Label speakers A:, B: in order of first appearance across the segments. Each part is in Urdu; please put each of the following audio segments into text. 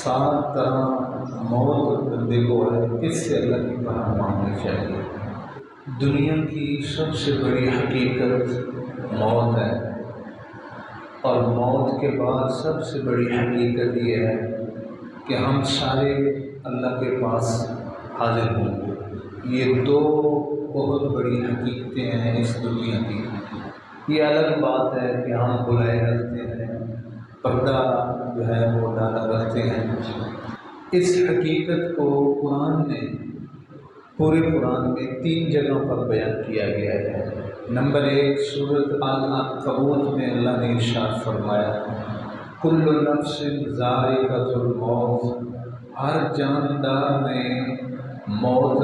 A: سات طرح موت بندے کو ہے، اس سے اللہ کی پناہ مانگنی چاہیے۔ دنیا کی سب سے بڑی حقیقت موت ہے، اور موت کے بعد سب سے بڑی حقیقت یہ ہے کہ ہم سارے اللہ کے پاس حاضر ہوں گے۔ یہ دو بہت بڑی حقیقتیں ہیں اس دنیا کی۔ یہ الگ بات ہے کہ ہم بلائے رکھتے ہیں، پردہ جو ہے وہ ڈالا رکھتے ہیں۔ اس حقیقت کو قرآن نے، پورے قرآن میں 3 جگہوں پر بیان کیا گیا ہے۔ نمبر 1 سورۃ العنکبوت میں اللہ نے ارشاد فرمایا، کل نفس ذائقۃ الموت، ہر جاندار نے موت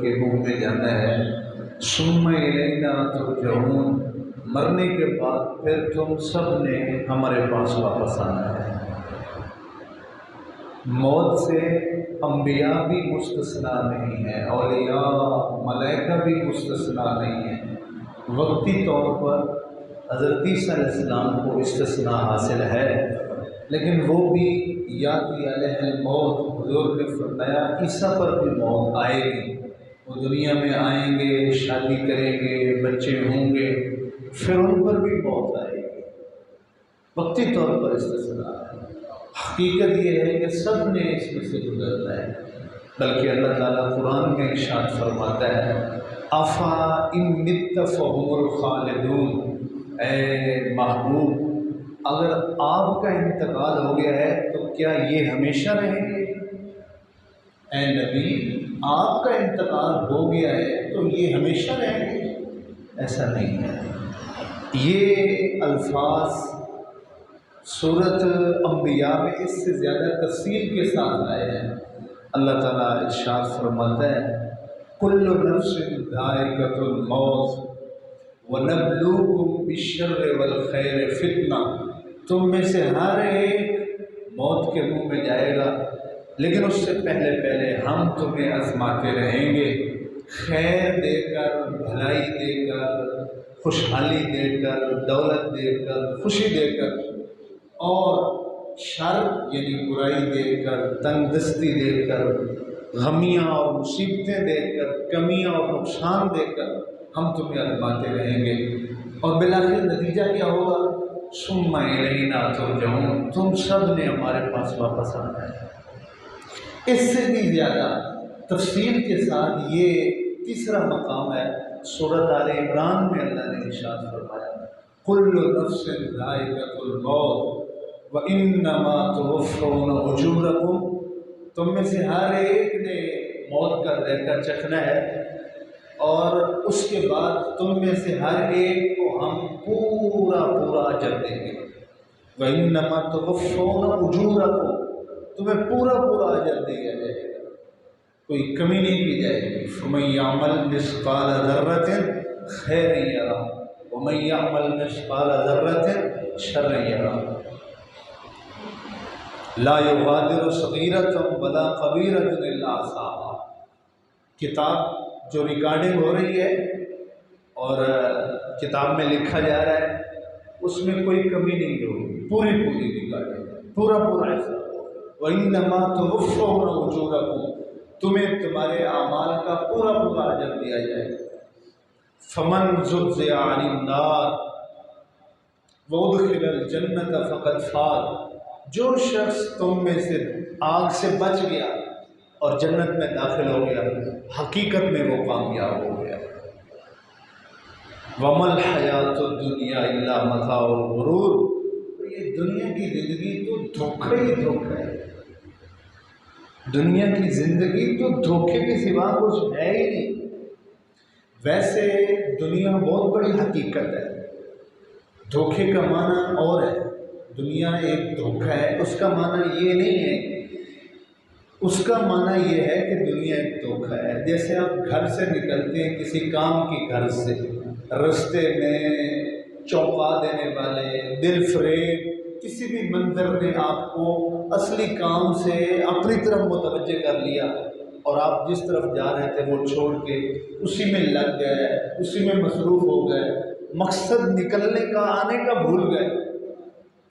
A: کے منہ میں جانا ہے۔ ثم الینا ترجعون، مرنے کے بعد پھر تم سب نے ہمارے پاس واپس آنا ہے۔ موت سے انبیاء بھی مستثنا نہیں ہیں، اولیاء ملائکہ بھی مستثنا نہیں ہیں۔ وقتی طور پر حضرت عیسیٰ علیہ السلام کو استثناء حاصل ہے، لیکن وہ بھی یاتی علیہ الموت، حضور نے فرمایا عیسیٰ پر بھی موت آئے گی۔ وہ دنیا میں آئیں گے، شادی کریں گے، بچے ہوں گے، پھر ان پر بھی موت آئے گی۔ وقتی طور پر استثناء ہے، حقیقت یہ ہے کہ سب نے اس میں سے گزرنا ہے۔ بلکہ اللہ تعالیٰ قرآن میں ارشاد فرماتا ہے، افا ان مت فہم الخالدون، اے محبوب اگر آپ کا انتقال ہو گیا ہے تو کیا یہ ہمیشہ رہیں گے؟ اے نبی آپ کا انتقال ہو گیا ہے تو یہ ہمیشہ رہیں گے؟ ایسا نہیں ہے۔ یہ الفاظ سورۃ انبیاء میں اس سے زیادہ تفصیل کے ساتھ آئے ہیں۔ اللہ تعالیٰ ارشاد فرماتا ہے، کل نفس ذائقۃ الموت وَنَبْلُوكُمْ بِالشَّرِّ وَالْخَيْرِ فِتْنَةً، تم میں سے ہر ایک موت کے منہ میں جائے گا، لیکن اس سے پہلے ہم تمہیں آزماتے رہیں گے، خیر دے کر، بھلائی دے کر، خوشحالی دے کر، دولت دے کر، خوشی دے کر، اور شر یعنی برائی دے کر، تنگ دستی دے کر، غمیاں اور مصیبتیں دے کر، کمیاں اور نقصان دے کر ہم تمہیں آزماتے رہیں گے، اور بالآخر نتیجہ کیا ہوگا؟ ثم الینا ترجعون، تم سب نے ہمارے پاس واپس آنا ہے۔ اس سے بھی زیادہ تفصیل کے ساتھ یہ تیسرا مقام ہے سورۃ آل عمران میں اللہ نے ارشاد فرمایا، کل نفس ذائقۃ الموت وَإِنَّمَا تُوَفَّوْنَ أُجُورَكُمْ، تم میں سے ہر ایک نے موت کا ذائقہ چکھنا ہے، اور اس کے بعد تم میں سے ہر ایک کو ہم پورا اجر دیں گے۔ وَإِنَّمَا تُوَفَّوْنَ أُجُورَكُمْ، تمہیں پورا اجر دیا جائے گا، کوئی کمی نہیں کی جائے گی۔ فَمَن يَعْمَلْ مِثْقَالَ ذَرَّةٍ خَيْرًا يَرَهُ وَمَن يَعْمَلْ مِثْقَالَ ذَرَّةٍ شَرًّا يَرَهُ، لا يغادر صغیرۃ ولا کبیرۃ الا احصاها، کتاب جو ریکارڈنگ ہو رہی ہے اور کتاب میں لکھا جا رہا ہے، اس میں کوئی کمی نہیں ہوگی، پوری ریکارڈنگ، پورا حساب۔ وَإِنَّمَا تُوَفَّوْنَ أُجُورَكُمْ، تمہیں تمہارے اعمال کا پورا اجر دیا جائے گا۔ فَمَنْ زُحْزِحَ عَنِ النَّارِ وَأُدْخِلَ الْجَنَّةَ فَقَدْ فَازَ، جو شخص تم میں سے آگ سے بچ گیا اور جنت میں داخل ہو گیا، حقیقت میں وہ کامیاب ہو گیا۔ وَمَا الْحَيَاةُ الدُّنْيَا إِلَّا مَتَاعُ الْغُرُورِ، یہ دنیا کی زندگی تو دھوکہ ہی دھوکہ ہے، دنیا کی زندگی تو دھوکے کے سوا کچھ ہے ہی نہیں۔ ویسے دنیا بہت بڑی حقیقت ہے، دھوکے کا معنی اور ہے، دنیا ایک دھوکہ ہے، اس کا معنی یہ نہیں ہے، اس کا معنی یہ ہے کہ دنیا ایک دھوکہ ہے۔ جیسے آپ گھر سے نکلتے ہیں کسی کام کی غرض سے، رستے میں چونکا دینے والے، دل فریب کسی بھی منظر نے آپ کو اصلی کام سے اپنی طرف متوجہ کر لیا، اور آپ جس طرف جا رہے تھے وہ چھوڑ کے اسی میں لگ گئے، اسی میں مصروف ہو گئے، مقصد نکلنے کا، آنے کا بھول گئے،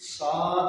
A: 7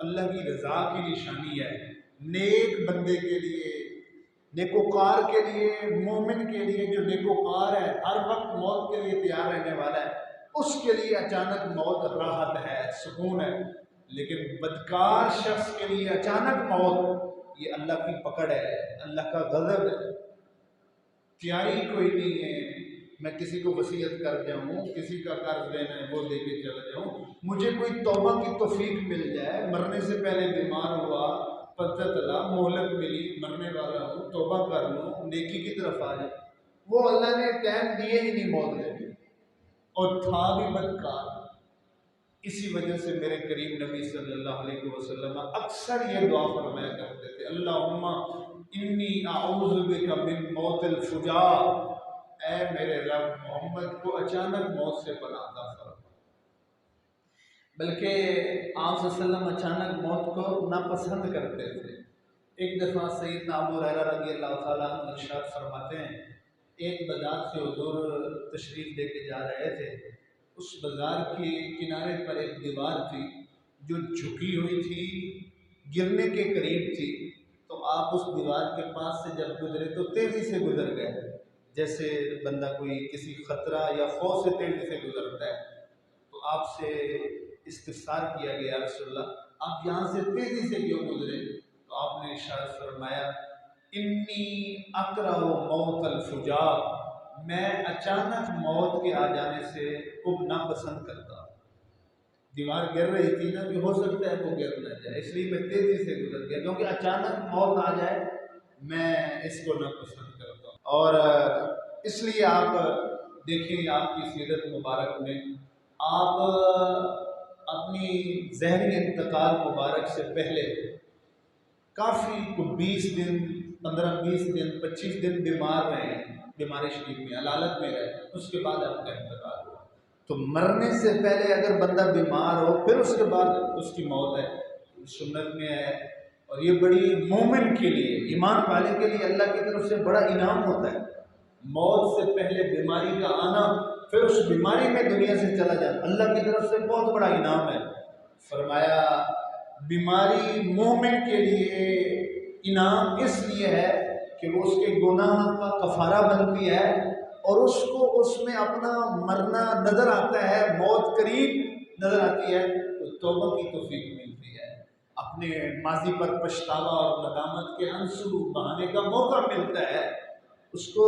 A: اللہ کی رضا کی نشانی ہے۔ نیک بندے کے لیے، نیکوکار کے لیے، مومن کے لیے جو نیکوکار ہے، ہر وقت موت کے لیے تیار رہنے والا ہے، اس کے لیے اچانک موت راحت ہے، سکون ہے۔ لیکن بدکار شخص کے لیے اچانک موت یہ اللہ کی پکڑ ہے، اللہ کا غضب ہے۔ تیاری کوئی نہیں ہے، میں کسی کو وصیت کر جاؤں، کسی کا قرض لینا ہے وہ دے کے چلا جاؤں، مجھے کوئی توبہ کی توفیق مل جائے، مرنے سے پہلے بیمار ہوا، پتہ چلا مہلت ملی، مرنے والا ہوں، توبہ کر لوں، نیکی کی طرف آ جائے، وہ اللہ نے ٹائم دیے ہی نہیں موت لینے، اور تھا بھی بدکار۔ اسی وجہ سے میرے کریم نبی صلی اللہ علیہ وسلم اکثر یہ دعا فرمایا کرتے تھے، اللہم انی اعوذ بک من موت الفجاء، اے میرے رب محمد کو اچانک موت سے پناہ عطا فرما۔ بلکہ آپ صلی اللہ علیہ وسلم اچانک موت کو ناپسند کرتے تھے۔ ایک دفعہ سیدنا ابو ہریرہ رضی اللہ تعالیٰ عنہ ارشاد فرماتے ہیں، ایک بازار سے حضور تشریف لے کے جا رہے تھے، اس بازار کے کنارے پر ایک دیوار تھی جو جھکی ہوئی تھی، گرنے کے قریب تھی، تو آپ اس دیوار کے پاس سے جب گزرے تو تیزی سے گزر گئے، جیسے بندہ کوئی کسی خطرہ یا خوف سے تیزی سے گزرتا ہے۔ تو آپ سے استفسار کیا گیا، رسول اللہ آپ یہاں سے تیزی سے کیوں گزرے؟ تو آپ نے ارشاد فرمایا، انی اکرہ موت الفجاء، میں اچانک موت کے آ جانے سے خوب ناپسند کرتا ہوں۔ دیوار گر رہی تھی نا کہ ہو سکتا ہے وہ گر نہ جائے، اس لیے میں تیزی سے گزر گیا، کیونکہ اچانک موت آ جائے میں اس کو ناپسند کرتا ہوں۔ اور اس لیے آپ دیکھیں آپ کی سیرت مبارک میں آپ اپنی ظہری انتقال مبارک سے پہلے کافی 20 دن 15-20 دن 25 دن بیمار رہے ہیں، بیماری شریف میں علالت میں رہے، اس کے بعد آپ کا انتقال ہوا۔ تو مرنے سے پہلے اگر بندہ بیمار ہو پھر اس کے بعد اس کی موت ہے، سنت میں ہے، اور یہ بڑی مومن کے لیے، ایمان والے کے لیے اللہ کی طرف سے بڑا انعام ہوتا ہے۔ موت سے پہلے بیماری کا آنا، پھر اس بیماری میں دنیا سے چلا جانا، اللہ کی طرف سے بہت بڑا انعام ہے۔ فرمایا بیماری مومن کے لیے انعام اس لیے ہے کہ وہ اس کے گناہ کا کفارہ بنتی ہے، اور اس کو اس میں اپنا مرنا نظر آتا ہے، موت قریب نظر آتی ہے، تو توبہ کی توفیق ملتی ہے، اپنے ماضی پر پچھتاوا اور ندامت کے آنسو بہانے کا موقع ملتا ہے، اس کو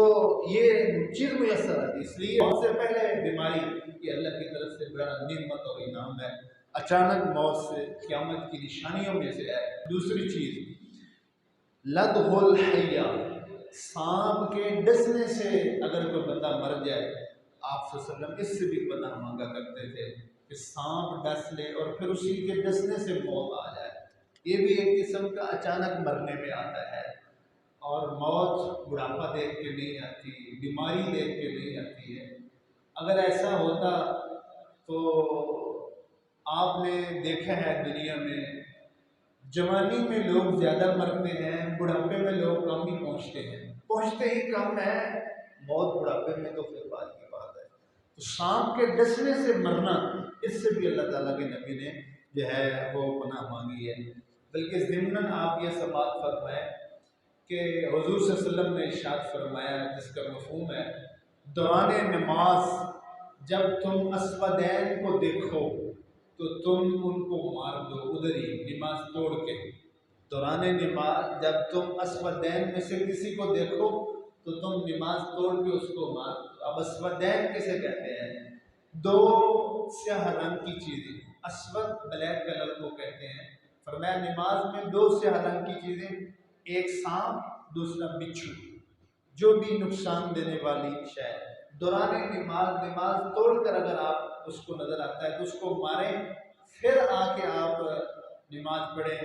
A: یہ چیز میسر آتی ہے۔ اس لیے موت سے پہلے بیماری یہ اللہ کی طرف سے بڑا نعمت اور انعام ہے۔ اچانک موت سے قیامت کی نشانیوں میں سے ہے۔ دوسری چیز لدغ الحیہ، سانپ کے ڈسنے سے اگر کوئی بندہ مر جائے، آپ صلی اللہ علیہ وسلم اس سے بھی پناہ مانگا کرتے تھے کہ سانپ ڈس لے اور پھر اسی کے ڈسنے سے موت آ جائے، یہ بھی ایک قسم کا اچانک مرنے میں آتا ہے۔ اور موت بڑھاپا دیکھ کے نہیں آتی، بیماری دیکھ کے نہیں آتی ہے۔ اگر ایسا ہوتا تو آپ نے دیکھا ہے دنیا میں جوانی میں لوگ زیادہ مرتے ہیں، بڑھاپے میں لوگ کم ہی پہنچتے ہی کم ہیں، موت بڑھاپے میں تو پھر بات کی بات ہے۔ تو سانپ کے ڈسنے سے مرنا، اس سے بھی اللہ تعالیٰ کے نبی نے جو ہے وہ پناہ مانگی ہے۔ بلکہ ضمناً آپ یہ سماعت فرمائیں کہ حضور صلی اللہ علیہ وسلم نے ارشاد فرمایا، جس کا مفہوم ہے دوران نماز جب تم اسودین کو دیکھو تو تم ان کو مار دو، ادھر ہی نماز توڑ کے۔ دوران نماز جب تم اسودین میں سے کسی کو دیکھو تو تم نماز توڑ کے اس کو مار دو۔ اب اسودین کسے کہتے ہیں؟ دو سیاہ رنگ کی چیزیں، اسود بلیک کلر کو کہتے ہیں۔ فرمایا نماز میں دو سیاہ رنگ کی چیزیں، ایک سانپ دوسرا بچھو، جو بھی نقصان دینے والی شے۔ دوران نماز توڑ کر اگر آپ اس کو نظر آتا ہے تو اس کو ماریں، پھر آ کے آپ نماز پڑھیں،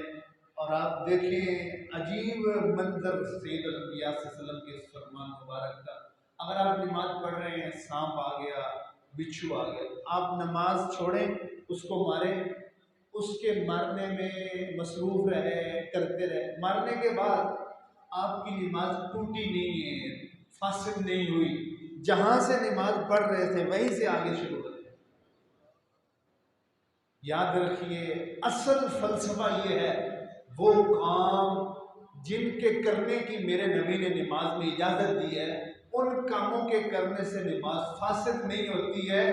A: اور آپ دیکھیں عجیب منظر سید الانبیاء صلی اللہ علیہ وسلم کے فرمان مبارک کا۔ اگر آپ نماز پڑھ رہے ہیں، سانپ آ گیا، بچھو آ گیا، آپ نماز چھوڑیں، اس کو ماریں، اس کے مارنے میں مصروف رہے، کرتے رہے، مارنے کے بعد آپ کی نماز ٹوٹی نہیں ہے، فاسد نہیں ہوئی، جہاں سے نماز پڑھ رہے تھے وہیں سے آگے شروع کریں۔ یاد رکھیے اصل فلسفہ یہ ہے، وہ کام جن کے کرنے کی میرے نبی نے نماز میں اجازت دی ہے، ان کاموں کے کرنے سے نماز فاسد نہیں ہوتی ہے۔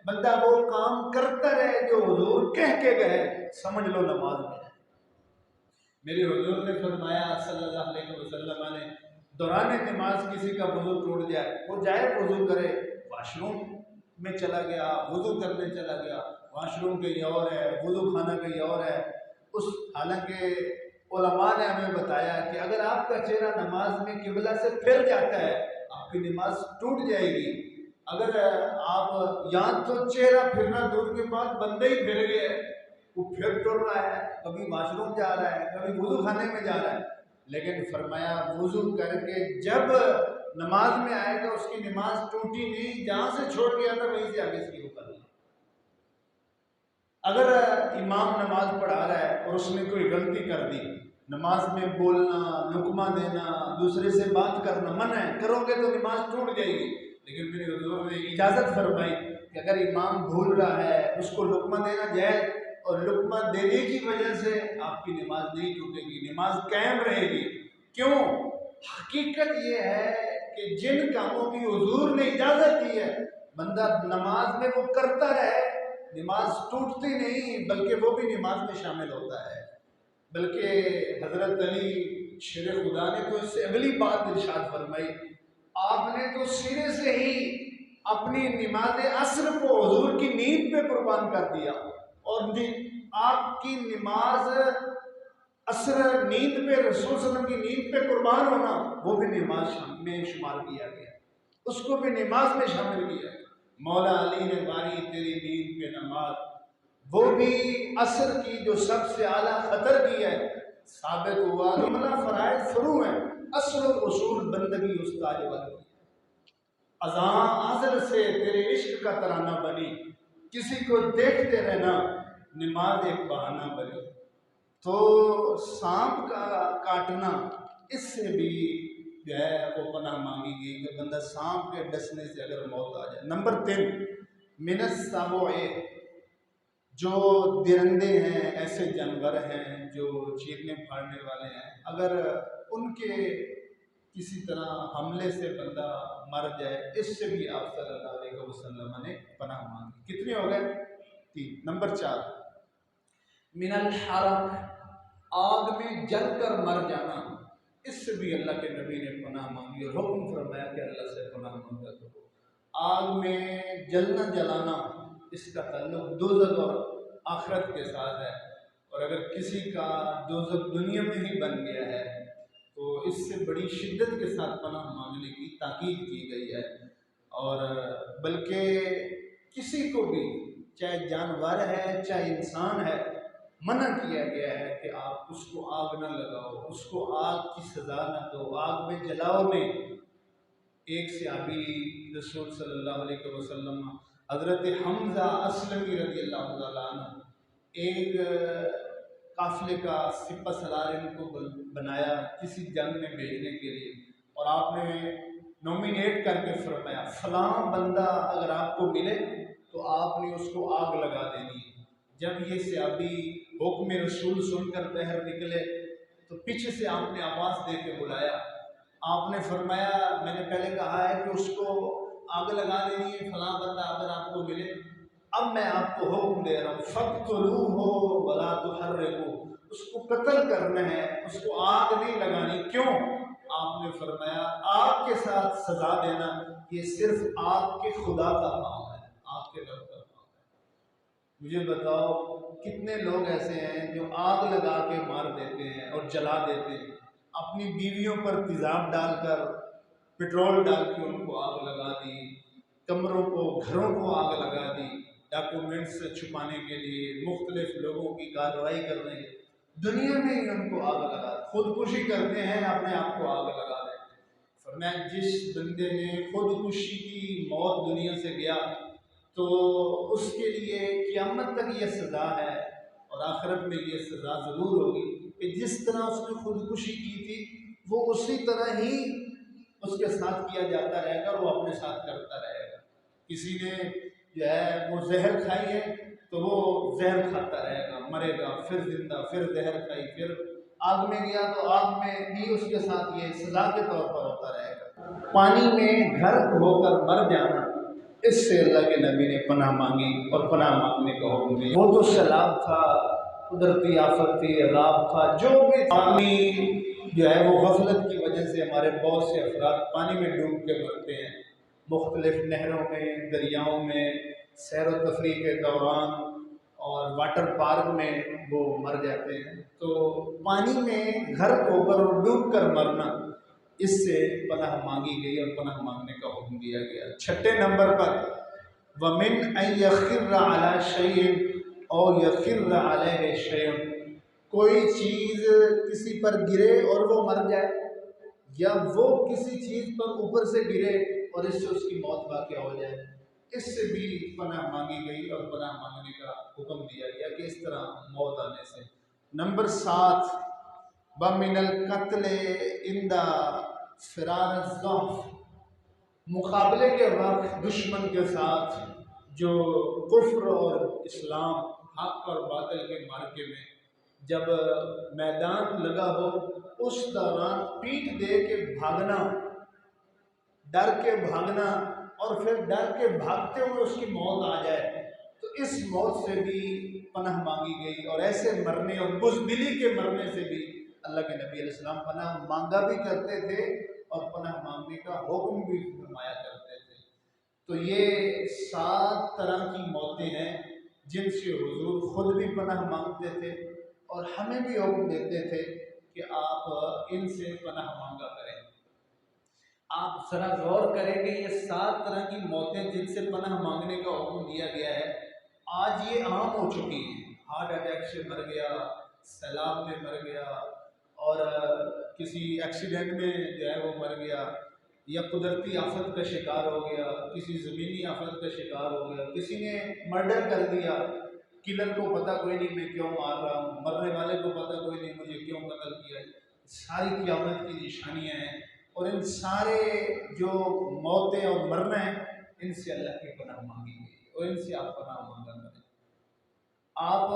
A: بندہ وہ کام کرتا رہے جو حضور کہہ کے گئے، سمجھ لو نماز میں ہے۔ میرے حضور نے فرمایا صلی اللہ علیہ وسلم نے، دوران نماز کسی کا وضو ٹوٹ جائے، وہ جائے وضو کرے، واش روم میں چلا گیا، وضو کرنے چلا گیا، واش روم کہیں اور ہے، وضو خانہ کہیں اور ہے، حالانکہ علماء نے ہمیں بتایا کہ اگر آپ کا چہرہ نماز میں قبلہ سے پھر جاتا ہے، آپ کی نماز ٹوٹ جائے گی۔ اگر آپ یہاں تو چہرہ پھرنا دور کے بعد بندے ہی پھر گئے، وہ پھر ٹر رہا ہے، کبھی واش روم جا رہا ہے، کبھی وضو خانے میں جا رہا ہے، لیکن فرمایا وضو کر کے جب نماز میں آئے گا اس کی نماز ٹوٹی نہیں، جہاں سے چھوڑ گیا تھا وہیں سے آگے اس کی کر لی۔ اگر امام نماز پڑھا رہا ہے اور اس نے کوئی غلطی کر دی، نماز میں بولنا، لقمہ دینا، دوسرے سے بات کرنا منع ہے، کرو گے تو نماز ٹوٹ جائے گی، لیکن میرے حضور نے اجازت فرمائی کہ اگر امام بھول رہا ہے اس کو لقمہ دینا جائز، اور لقمہ دینے کی وجہ سے آپ کی نماز نہیں ٹوٹے گی، نماز قائم رہے گی۔ کیوں؟ حقیقت یہ ہے کہ جن کاموں کی حضور نے اجازت دی ہے، بندہ نماز میں وہ کرتا رہے، نماز ٹوٹتی نہیں، بلکہ وہ بھی نماز میں شامل ہوتا ہے۔ بلکہ حضرت علی شیر خدا نے تو اس سے اگلی بات ارشاد فرمائی، آپ نے تو سرے سے ہی اپنی نماز عصر کو حضور کی نیند پہ قربان کر دیا، اور آپ کی نماز عصر نیند پہ، رسول صلی اللہ علیہ وسلم کی نیند پہ قربان ہونا، وہ بھی نماز میں شمار کیا گیا، اس کو بھی نماز میں شامل کیا گیا۔ مولا علی نے باری تیری نیند پہ نماز، وہ بھی عصر کی جو سب سے اعلیٰ خطر کی ہے، ثابت ہوا جملہ فرائض فرو ہے، اصل و اصول بندگی استاد والی، اذاں آزر سے تیرے عشق کا ترانہ بنی، کسی کو دیکھتے رہنا نماز ایک بہانہ بنی۔ تو سانپ کا کاٹنا، اس سے بھی جو ہے وہ پناہ مانگی گئی کہ بندہ سانپ کے ڈسنے سے اگر موت آ جائے۔ نمبر 3، من السبع، جو درندے ہیں، ایسے جانور ہیں جو چیرنے پھاڑنے والے ہیں، اگر ان کے کسی طرح حملے سے بندہ مر جائے، اس سے بھی آپ صلی اللہ علیہ وسلم نے پناہ مانگی۔ کتنے ہو گئے؟ 3۔ نمبر 4، من الحرق، آگ میں جل کر مر جانا، اس سے بھی اللہ کے نبی نے پناہ مانگی اور حکم فرمایا کہ اللہ سے پناہ مانگا کرو۔ آگ میں جلنا جلانا، اس کا تعلق دوزخ اور آخرت کے ساتھ ہے، اور اگر کسی کا دوزخ دنیا میں ہی بن گیا ہے تو اس سے بڑی شدت کے ساتھ پناہ مانگنے کی تاکید کی گئی ہے۔ اور بلکہ کسی کو بھی، چاہے جانور ہے چاہے انسان ہے، منع کیا گیا ہے کہ آپ اس کو آگ نہ لگاؤ، اس کو آگ کی سزا نہ دو، آگ میں جلاؤ نہیں۔ ایک صحابی رسول صلی اللہ علیہ وسلم حضرت حمزہ اسلمی رضی اللہ تعالیٰ عنہ، ایک قافلے کا سپہ سالار ان کو بنایا کسی جنگ میں بھیجنے کے لیے، اور آپ نے نومینیٹ کر کے فرمایا فلاں بندہ اگر آپ کو ملے تو آپ نے اس کو آگ لگا دینی ہے۔ جب یہ صحابی حکم رسول سن کر باہر نکلے تو پیچھے سے آپ نے آواز دے کے بلایا، آپ نے فرمایا میں نے پہلے کہا ہے کہ اس کو آگ لگا دینی ہے، فلاں بندہ اگر آپ کو ملے، اب میں آپ کو حکم دے رہا ہوں فَاقْتُلُوهُ وَلَا تُحَرِّقُوهُ، اس کو قتل کرنا ہے، اس کو آگ نہیں لگانی۔ کیوں؟ آپ نے فرمایا آگ کے ساتھ سزا دینا یہ صرف آگ کے خدا کا کام ہے، آگ کے رب کا کام ہے۔ مجھے بتاؤ کتنے لوگ ایسے ہیں جو آگ لگا کے مار دیتے ہیں اور جلا دیتے ہیں، اپنی بیویوں پر تیزاب ڈال کر، پٹرول ڈال کے ان کو آگ لگا دی، کمروں کو، گھروں کو آگ لگا دی، ڈاکومنٹس چھپانے کے لیے، مختلف لوگوں کی کارروائی کرنے کے لیے، دنیا میں ہی ان کو آگ لگا دی، خودکشی کرتے ہیں، اپنے آپ کو آگ لگا دیتے ہیں۔ فرمایا جس بندے نے خودکشی کی موت دنیا سے گیا تو اس کے لیے قیامت تک یہ سزا ہے، اور آخرت میں یہ سزا ضرور ہوگی کہ جس طرح اس نے خودکشی کی تھی وہ اسی طرح ہی اس کے ساتھ کیا جاتا رہے گا، وہ اپنے ساتھ کرتا رہے گا۔ کسی نے جو ہے وہ زہر کھائی ہے تو وہ زہر کھاتا رہے گا، مرے گا، پھر زندہ، پھر زہر کھائی، پھر آگ میں گیا تو آگ میں بھی اس کے ساتھ یہ سزا کے طور پر ہوتا رہے گا۔ پانی میں غرق ہو کر مر جانا، اس سے اللہ کے نبی نے پناہ مانگی اور پناہ مانگنے کا حکم دیا۔ وہ تو سیلاب تھا، قدرتی آفت تھی، عذاب تھا، جو بھی پانی جو ہے وہ غفلت کی وجہ سے ہمارے بہت سے افراد پانی میں ڈوب کے مرتے ہیں، مختلف نہروں میں، دریاؤں میں، سیر و تفریح کے دوران اور واٹر پارک میں وہ مر جاتے ہیں۔ تو پانی میں غرق ہو کر اور ڈوب کر مرنا، اس سے پناہ مانگی گئی اور پناہ مانگنے کا حکم دیا گیا۔ چھٹے نمبر پر وَمِنْ أَنْ يَخِرَّ عَلَى شَيْءٍ أَوْ يَخِرَّ عَلَيْهِ شَيْءٌ، کوئی چیز کسی پر گرے اور وہ مر جائے، یا وہ کسی چیز پر اوپر سے گرے اور اس سے اس کی موت واقع ہو جائے، اس سے بھی پناہ مانگی گئی اور پناہ مانگنے کا حکم دیا گیا کہ اس طرح موت آنے سے۔ نمبر 7 وَمِنَ الْقَتْلِ عِنْدَ فِرَارِ الضَّعْفِ، مقابلے کے وقت دشمن کے ساتھ جو کفر اور اسلام، حق اور باطل کے معرکے میں جب میدان لگا ہو، اس دوران پیٹھ دے کے بھاگنا، ڈر کے بھاگنا، اور پھر ڈر کے بھاگتے ہوئے اس کی موت آ جائے، تو اس موت سے بھی پناہ مانگی گئی۔ اور ایسے مرنے اور بزدلی کے مرنے سے بھی اللہ کے نبی علیہ السلام پناہ مانگا بھی کرتے تھے اور پناہ مانگنے کا حکم بھی فرمایا کرتے تھے۔ تو یہ 7 طرح کی موتیں ہیں جن سے حضور خود بھی پناہ مانگتے تھے اور ہمیں بھی حکم دیتے تھے کہ آپ ان سے پناہ مانگا کریں۔ آپ ذرا غور کریں کہ یہ 7 طرح کی موتیں جن سے پناہ مانگنے کا حکم دیا گیا ہے، آج یہ عام ہو چکی ہیں۔ ہارٹ اٹیک سے مر گیا، سیلاب میں مر گیا، اور کسی ایکسیڈنٹ میں جو ہے وہ مر گیا، یا قدرتی آفت کا شکار ہو گیا، کسی زمینی آفت کا شکار ہو گیا، کسی نے مرڈر کر دیا، کلر کو پتہ کوئی نہیں میں کیوں مار رہا ہوں، مرنے والے کو پتہ کوئی نہیں مجھے کیوں قتل کیا۔ ساری قیامت کی نشانیاں ہیں، اور ان سارے جو موتیں اور مرنا ہیں، ان سے اللہ کی پناہ مانگی گئی اور ان سے آپ پناہ مانگا کریں۔ آپ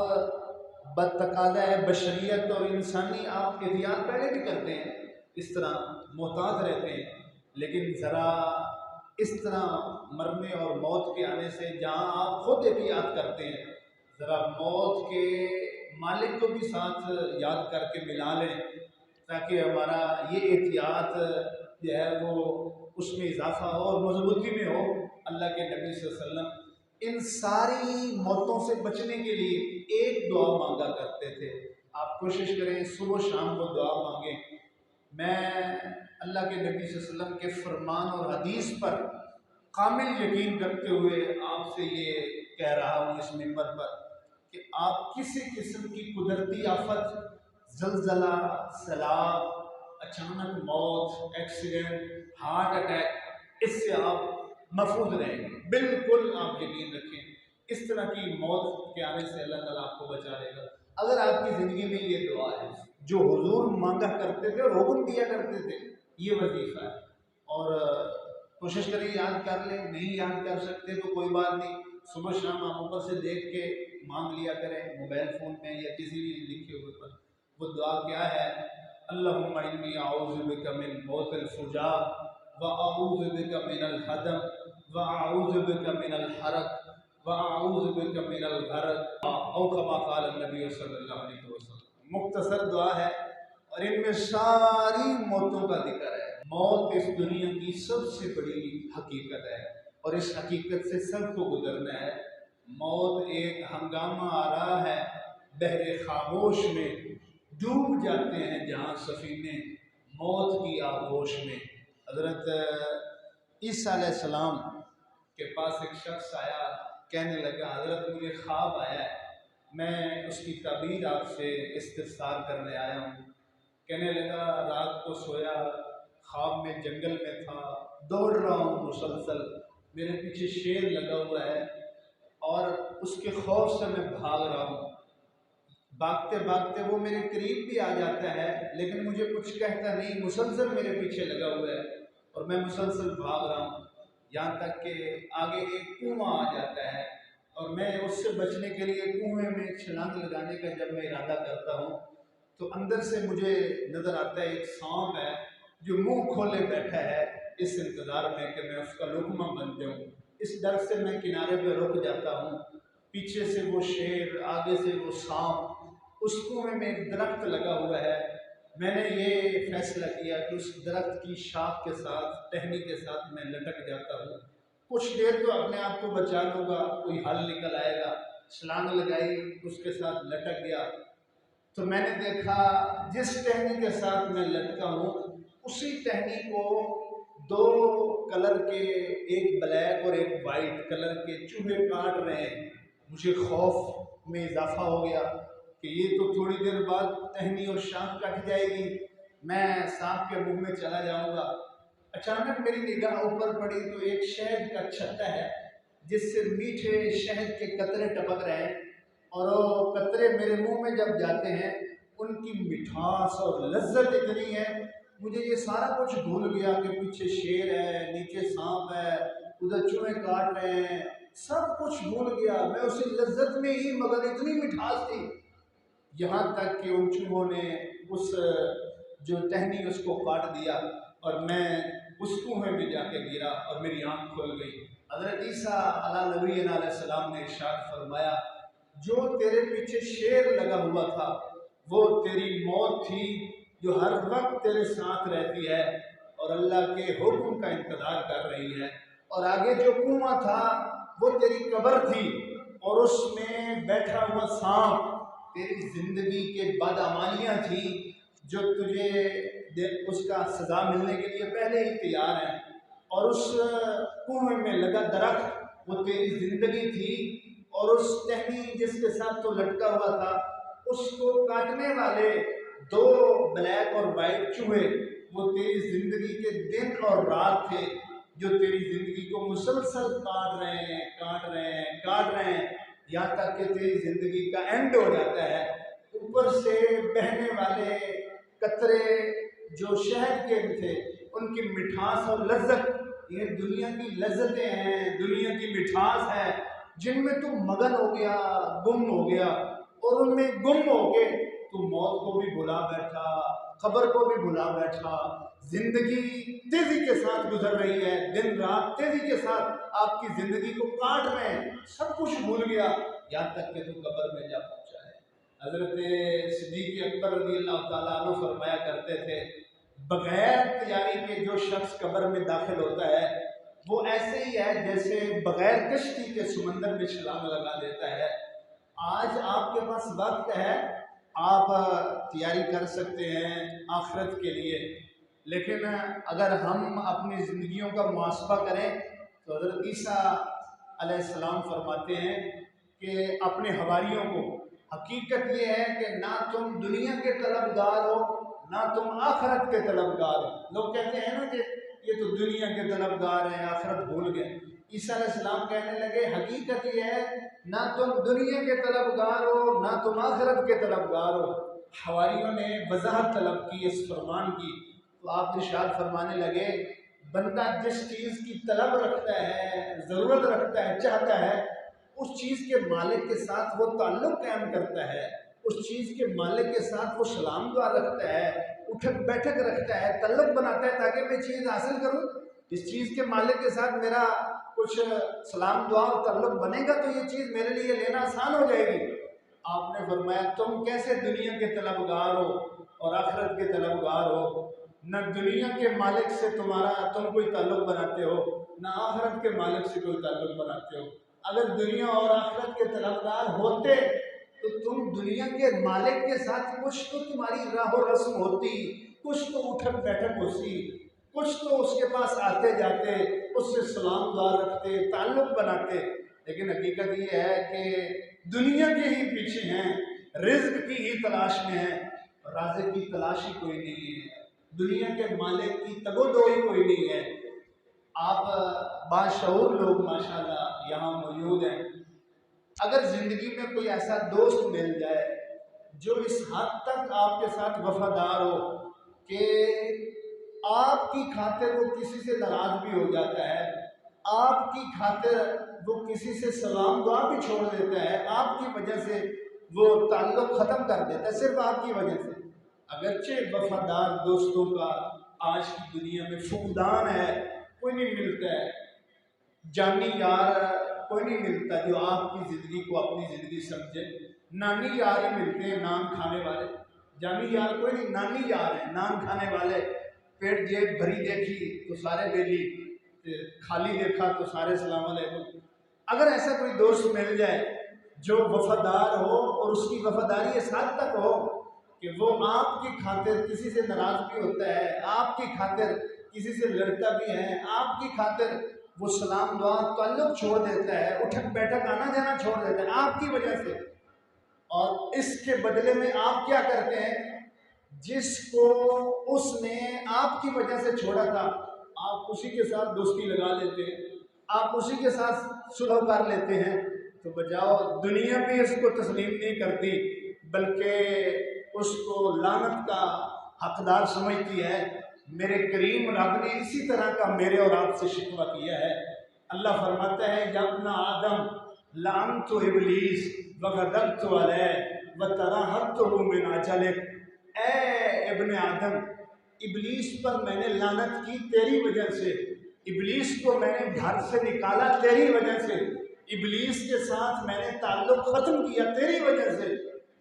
A: بتقاضۂ بشریت اور انسانی آپ احتیاط پہلے بھی کرتے ہیں، اس طرح محتاط رہتے ہیں، لیکن ذرا اس طرح مرنے اور موت کے آنے سے جہاں آپ خود احتیاط کرتے ہیں، ذرا موت کے مالک کو بھی ساتھ یاد کر کے ملا لیں، تاکہ ہمارا یہ احتیاط جو ہے وہ اس میں اضافہ ہو اور مضبوطی میں ہو۔ اللہ کے نبی صلی اللہ علیہ وسلم ان ساری موتوں سے بچنے کے لیے ایک دعا مانگا کرتے تھے۔ آپ کوشش کریں صبح و شام کو دعا مانگیں۔ میں اللہ کے نبی صلی اللہ علیہ وسلم کے فرمان اور حدیث پر کامل یقین رکھتے ہوئے آپ سے یہ کہہ رہا ہوں اس منبر پر کہ آپ کسی قسم کی قدرتی آفت، زلزلہ، سیلاب، اچانک موت، ایکسیڈنٹ، ہارٹ اٹیک، اس سے آپ محفوظ رہیں گے۔ بالکل آپ یقین رکھیں، اس طرح کی موت کے آنے سے اللہ تعالیٰ آپ کو بچا لے گا اگر آپ کی زندگی میں یہ دعا ہے جو حضور مانگا کرتے تھے اور حکم دیا کرتے تھے۔ یہ وظیفہ ہے، اور کوشش کریں یاد کر لیں، نہیں یاد کر سکتے تو کوئی بات نہیں، صبح شام آپ اوپر سے دیکھ کے مانگ لیا کریں موبائل فون میں یا کسی بھی لکھے ہوئے پر۔ وہ دعا کیا ہے؟ اللہم انی اعوذ بک من موت الفجاء واعوذ بک من الہدم واعوذ بک من الحرق واعوذ بک من الغرق او کما قال النبی صلی اللہ علیہ وسلم۔ مختصر دعا ہے اور ان میں ساری موتوں کا ذکر ہے۔ موت اس دنیا کی سب سے بڑی حقیقت ہے اور اس حقیقت سے سب کو گزرنا ہے۔ موت ایک ہنگامہ آ رہا ہے بحر خاموش میں، ڈوب جاتے ہیں جہاں سفینے موت کی آغوش میں۔ حضرت عیسیٰ علیہ السلام کے پاس ایک شخص آیا، کہنے لگا حضرت مجھے خواب آیا ہے، میں اس کی تعبیر آپ سے استفسار کرنے آیا ہوں۔ کہنے لگا رات کو سویا، خواب میں جنگل میں تھا، دوڑ رہا ہوں مسلسل، میرے پیچھے شیر لگا ہوا ہے اور اس کے خوف سے میں بھاگ رہا ہوں۔ بھاگتے بھاگتے وہ میرے قریب بھی آ جاتا ہے لیکن مجھے کچھ کہتا نہیں، مسلسل میرے پیچھے لگا ہوا ہے اور میں مسلسل بھاگ رہا ہوں، یہاں تک کہ آگے ایک کنواں آ جاتا ہے اور میں اس سے بچنے کے لیے کنویں میں چھلانگ لگانے کا جب میں ارادہ کرتا ہوں تو اندر سے مجھے نظر آتا ہے ایک سانپ ہے جو منہ کھولے بیٹھا ہے اس انتظار میں کہ میں اس کا لقمہ بن جاؤں۔ اس ڈر سے میں کنارے پہ رک جاتا ہوں، پیچھے سے وہ شیر، آگے سے وہ سانپ۔ اس کنویں میں ایک درخت لگا ہوا ہے، میں نے یہ فیصلہ کیا کہ اس درخت کی شاخ کے ساتھ، ٹہنی کے ساتھ میں لٹک جاتا ہوں، کچھ دیر تو اپنے آپ کو بچا لوں گا، کوئی حل نکل آئے گا۔ چھلانگ لگائی، اس کے ساتھ لٹک گیا تو میں نے دیکھا جس ٹہنی کے ساتھ میں لٹکا ہوں اسی ٹہنی کو دو کلر کے، ایک بلیک اور ایک وائٹ کلر کے چوہے کاٹ رہے ہیں۔ مجھے خوف میں اضافہ ہو گیا کہ یہ تو تھوڑی دیر بعد ٹہنی اور شاخ کٹ جائے گی، میں سانپ کے منہ میں چلا جاؤں گا۔ اچانک میری نگاہ اوپر پڑی تو ایک شہد کا چھتا ہے جس سے میٹھے شہد کے قطرے ٹپک رہے ہیں، اور وہ قطرے میرے منہ میں جب جاتے ہیں ان کی مٹھاس اور لذت اتنی ہے، مجھے یہ سارا کچھ بھول گیا کہ پیچھے شیر ہے، نیچے سانپ ہے، ادھر چوہے کاٹ رہے ہیں، سب کچھ بھول گیا، میں اسی لذت میں ہی، مگر اتنی مٹھاس تھی۔ یہاں تک کہ ان چوہوں نے اس جو ٹہنی اس کو کاٹ دیا اور میں اس کنویں میں جا کے گرا اور میری آنکھ کھل گئی۔ حضرت عیسیٰ علیہ نبی علیہ السلام نے ارشاد فرمایا، جو تیرے پیچھے شیر لگا ہوا تھا وہ تیری موت تھی جو ہر وقت تیرے ساتھ رہتی ہے اور اللہ کے حکم کا انتظار کر رہی ہے، اور آگے جو کنواں تھا وہ تیری قبر تھی، اور اس میں بیٹھا ہوا سانپ تیری زندگی کے بدعمالیاں تھیں جو تجھے اس کا سزا ملنے کے لیے پہلے ہی تیار ہے، اور اس کنویں میں لگا درخت وہ تیری زندگی تھی، اور اس ٹہنی جس کے ساتھ تو لٹکا ہوا تھا اس کو کاٹنے والے دو بلیک اور وائٹ چوہے وہ تیری زندگی کے دن اور رات تھے جو تیری زندگی کو مسلسل کاٹ رہے ہیں، کاٹ رہے ہیں، کاٹ رہے ہیں، یہاں تک کہ تیری زندگی کا اینڈ ہو جاتا ہے۔ اوپر سے بہنے والے قطرے جو شہد کے تھے ان کی مٹھاس اور لذت، یہ دنیا کی لذتیں ہیں، دنیا کی مٹھاس ہے جن میں تو مگن ہو گیا، گم ہو گیا، اور ان میں گم ہو کے تو موت کو بھی بھلا بیٹھا، قبر کو بھی بھلا بیٹھا۔ زندگی تیزی کے ساتھ گزر رہی ہے، دن رات تیزی کے ساتھ آپ کی زندگی کو کاٹ رہے ہیں، سب کچھ بھول گیا یہاں تک کہ تو قبر میں جا پہنچا ہے۔ حضرت صدیق اکبر رضی اللہ تعالیٰ عنہ فرمایا کرتے تھے، بغیر تیاری کے جو شخص قبر میں داخل ہوتا ہے وہ ایسے ہی ہے جیسے بغیر کشتی کے سمندر میں چھلانگ لگا دیتا ہے۔ آج آپ کے پاس وقت ہے، آپ تیاری کر سکتے ہیں آخرت کے لیے، لیکن اگر ہم اپنی زندگیوں کا محاسبہ کریں تو حضرت عیسیٰ علیہ السلام فرماتے ہیں کہ اپنے حواریوں کو، حقیقت یہ ہے کہ نہ تم دنیا کے طلبگار ہو نہ تم آخرت کے طلبگار ہو۔ لوگ کہتے ہیں نا کہ یہ تو دنیا کے طلبگار ہیں، آخرت بھول گئے۔ عیسیٰ علیہ السلام کہنے لگے حقیقت یہ ہے نہ تم دنیا کے طلبگار ہو نہ تم آخرت کے طلبگار ہو۔ حواریوں نے وضاحت طلب کی اس فرمان کی تو آپ ارشاد فرمانے لگے، بندہ جس چیز کی طلب رکھتا ہے، ضرورت رکھتا ہے، چاہتا ہے، اس چیز کے مالک کے ساتھ وہ تعلق قائم کرتا ہے، اس چیز کے مالک کے ساتھ وہ سلام دعا رکھتا ہے، اٹھک بیٹھک رکھتا ہے، تعلق بناتا ہے تاکہ میں چیز حاصل کروں۔ اس چیز کے مالک کے ساتھ میرا کچھ سلام دعا اور تعلق بنے گا تو یہ چیز میرے لیے لینا آسان ہو جائے گی۔ آپ نے فرمایا تم کیسے دنیا کے طلبگار ہو اور آخرت کے طلبگار ہو؟ نہ دنیا کے مالک سے تم کوئی تعلق بناتے ہو نہ آخرت کے مالک سے کوئی تعلق بناتے ہو۔ اگر دنیا اور آخرت کے طلبگار ہوتے تو تم دنیا کے مالک کے ساتھ کچھ تو تمہاری راہ و رسم ہوتی، کچھ تو اٹھک بیٹھک ہوتی، کچھ تو اس کے پاس آتے جاتے، اس سے سلام دعا رکھتے، تعلق بناتے۔ لیکن حقیقت یہ ہے کہ دنیا کے ہی پیچھے ہیں، رزق کی ہی تلاش میں ہیں، رازق کی تلاش ہی کوئی نہیں ہے، دنیا کے مالک کی تگودوئی کوئی نہیں ہے۔ آپ باشعور لوگ ماشاءاللہ یہاں موجود ہیں، اگر زندگی میں کوئی ایسا دوست مل جائے جو اس حد تک آپ کے ساتھ وفادار ہو کہ آپ کی خاطر وہ کسی سے ناراض بھی ہو جاتا ہے
B: آپ کی خاطر وہ کسی سے سلام دعا بھی چھوڑ دیتا ہے، آپ کی وجہ سے وہ تعلق ختم کر دیتا ہے، صرف آپ کی وجہ سے۔ اگرچہ وفادار دوستوں کا آج کی دنیا میں فقدان ہے، کوئی نہیں ملتا ہے، جانی یار کوئی نہیں ملتا جو آپ کی زندگی کو اپنی زندگی سمجھے۔ نانی یار ہی ملتے ہیں، نان کھانے والے، جانی یار کوئی نہیں، نانی یار ہیں، نان کھانے والے۔ پیٹ جیب بھری دیکھی تو سارے بیلی، خالی دیکھا تو سارے سلام علیکم۔ اگر ایسا کوئی دوست مل جائے جو وفادار ہو اور اس کی وفاداری اس حد تک ہو کہ وہ آپ کی خاطر کسی سے ناراض بھی ہوتا ہے، آپ کی خاطر کسی سے لڑتا بھی ہے، آپ کی خاطر وہ سلام دعا تعلق چھوڑ دیتا ہے، اٹھک بیٹھک آنا جانا چھوڑ دیتا ہے آپ کی وجہ سے، اور اس کے بدلے میں آپ کیا کرتے ہیں؟ جس کو اس نے آپ کی وجہ سے چھوڑا تھا آپ اسی کے ساتھ دوستی لگا لیتے ہیں، آپ اسی کے ساتھ صلح کر لیتے ہیں۔ تو بجاؤ دنیا بھی اس کو تسلیم نہیں کرتی بلکہ اس کو لعنت کا حقدار سمجھتی ہے۔ میرے کریم رب نے اسی طرح کا میرے اور آپ سے شکوہ کیا ہے۔ اللہ فرماتا ہے یا ابن آدم لعنت ابلیس وغضبت علیہ وترہبتہ من اجلک، اے ابن آدم ابلیس پر میں نے لعنت کی تیری وجہ سے، ابلیس کو میں نے گھر سے نکالا تیری وجہ سے، ابلیس کے ساتھ میں نے تعلق ختم کیا تیری وجہ سے،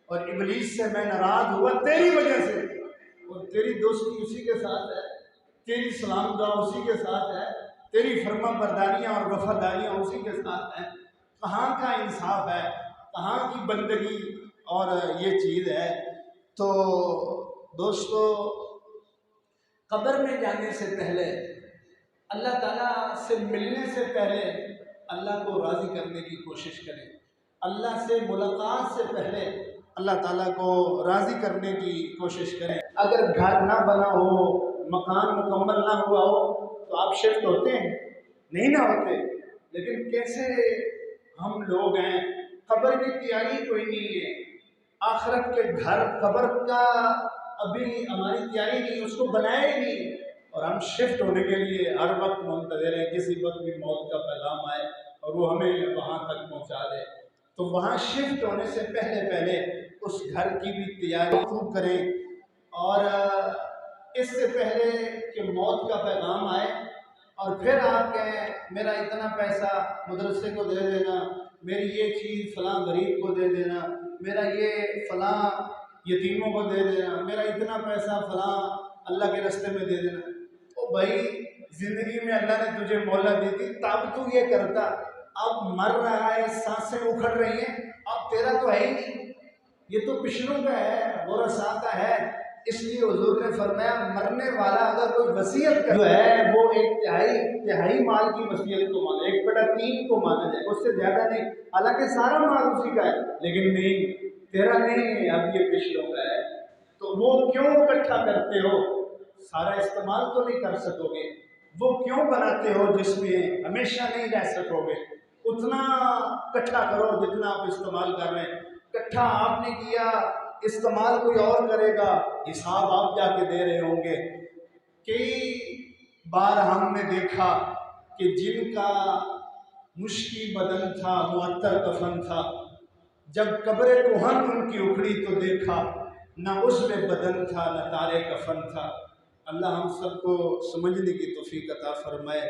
B: اور ابلیس سے میں ناراض ہوا تیری وجہ سے، اور تیری دوستی اسی کے ساتھ ہے، تیری سلام دعا اسی کے ساتھ ہے، تیری فرما برداریاں اور وفاداریاں اسی کے ساتھ ہیں۔ کہاں کا انصاف ہے، کہاں کی بندگی اور یہ چیز ہے؟ تو دوستو قبر میں جانے سے پہلے، اللہ تعالیٰ سے ملنے سے پہلے اللہ کو راضی کرنے کی کوشش کریں، اللہ سے ملاقات سے پہلے اللہ تعالیٰ کو راضی کرنے کی کوشش کریں۔ اگر گھر نہ بنا ہو، مکان مکمل نہ ہوا ہو تو آپ شفٹ ہوتے ہیں؟ نہیں نہ ہوتے۔ لیکن کیسے ہم لوگ ہیں، قبر کی تیاری کوئی نہیں ہے، آخرت کے گھر قبر کا ابھی ہماری تیاری نہیں، اس کو بنایا ہی نہیں، اور ہم شفٹ ہونے کے لیے ہر وقت منتظر ہیں کسی وقت بھی موت کا پیغام آئے اور وہ ہمیں وہاں تک پہنچا دے۔ تو وہاں شفٹ ہونے سے پہلے اس گھر کی بھی تیاری خوب کریں، اور اس سے پہلے کہ موت کا پیغام آئے اور پھر آپ کہیں میرا اتنا پیسہ مدرسے کو دے دینا، میری یہ چیز فلاں غریب کو دے دینا، میرا یہ فلاں یتیموں کو دے دینا، میرا اتنا پیسہ فلاں اللہ کے راستے میں دے دینا۔ تو بھائی زندگی میں اللہ نے تجھے مہلت دی تھی تب تو یہ کرتا، اب مر رہا ہے، سانسیں اکھڑ رہی ہیں، اب تیرا تو ہے ہی نہیں، یہ تو پچھلوں کا ہے، ورثاء کا ہے۔ اس لیے حضور نے فرمایا مرنے والا اگر کوئی وصیت جو ہے وہ ایک تہائی مال کی وصیت کو مانا، 1/3 کو مانا جائے، اس سے زیادہ نہیں، حالانکہ سارا مال اسی کا ہے، لیکن نہیں تیرا نہیں، اب یہ پچھلوں کا ہے۔ تو وہ کیوں اکٹھا کرتے ہو؟ سارا استعمال تو نہیں کر سکو گے، وہ کیوں بناتے ہو جس میں ہمیشہ نہیں رہ سکو گے؟ اتنا اکٹھا کرو جتنا آپ استعمال کر رہے ہیں، اکٹھا آپ نے کیا، استعمال کوئی اور کرے گا، حساب آپ جا کے دے رہے ہوں گے۔ کئی بار ہم نے دیکھا کہ جن کا مشکی بدن تھا، معطر کفن تھا، جب قبر کوہن ان کی اکھڑی تو دیکھا نہ اس میں بدن تھا نہ تارے کفن تھا۔ اللہ ہم سب کو سمجھنے کی توفیق عطا فرمائے۔